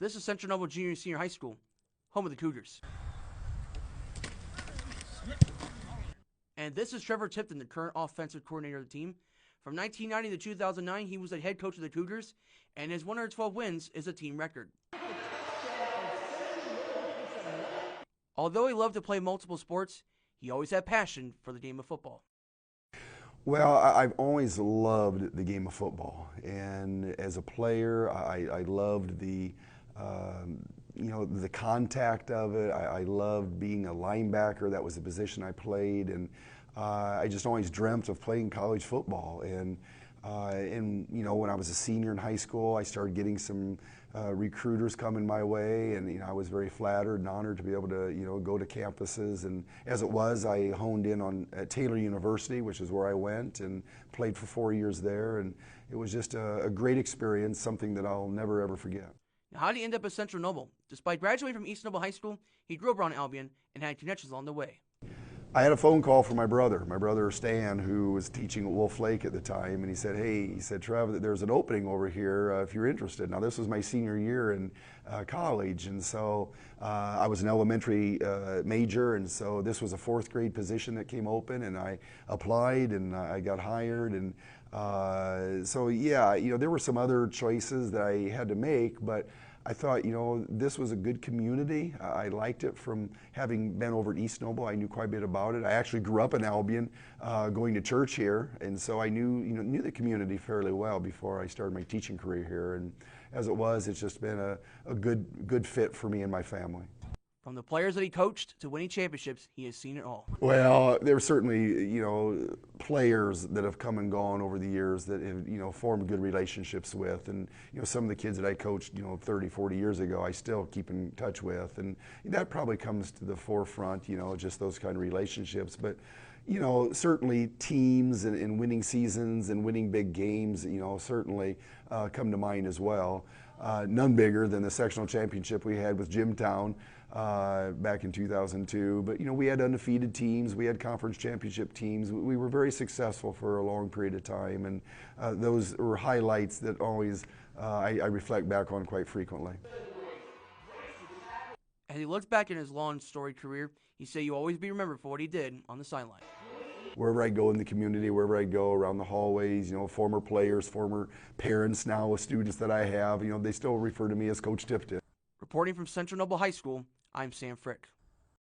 This is Central Noble Junior and Senior High School, home of the Cougars. And this is Trevor Tipton, the current offensive coordinator of the team. From 1990 to 2009, he was the head coach of the Cougars, and his 112 wins is a team record. Although he loved to play multiple sports, he always had passion for the game of football. Well, I've always loved the game of football, and as a player, I loved the the contact of it. I loved being a linebacker. That was the position I played, and I just always dreamt of playing college football. And when I was a senior in high school, I started getting some recruiters coming my way, and I was very flattered and honored to be able to go to campuses. And as it was, I honed in at Taylor University, which is where I went and played for 4 years there. And it was just a great experience, something that I'll never ever forget. Now, how did he end up at Central Noble? Despite graduating from East Noble High School, he grew up around Albion and had connections along the way. I had a phone call from my brother Stan, who was teaching at Wolf Lake at the time, and he said, "Hey," he said, "Trevor, there's an opening over here if you're interested." Now, this was my senior year in college, and so I was an elementary major, and so this was a 4th grade position that came open, and I applied, and I got hired, and so yeah, there were some other choices that I had to make, but I thought, this was a good community. I liked it from having been over at East Noble. I knew quite a bit about it. I actually grew up in Albion, going to church here, and so I knew the community fairly well before I started my teaching career here. And as it was, it's just been a good fit for me and my family. From the players that he coached to winning championships, he has seen it all. Well, there were certainly, players that have come and gone over the years that have, formed good relationships with. And, some of the kids that I coached, 30, 40 years ago, I still keep in touch with. And that probably comes to the forefront, just those kind of relationships. But, certainly teams and winning seasons and winning big games, certainly come to mind as well. None bigger than the sectional championship we had with Jimtown back in 2002. But we had undefeated teams, we had conference championship teams. We were very successful for a long period of time, and those were highlights that always I reflect back on quite frequently. As he looks back in his long, storied career, he said you'll always be remembered for what he did on the sideline. Wherever I go in the community, wherever I go around the hallways, former players, former parents now with students that I have, they still refer to me as Coach Tipton. Reporting from Central Noble High School, I'm Sam Frick.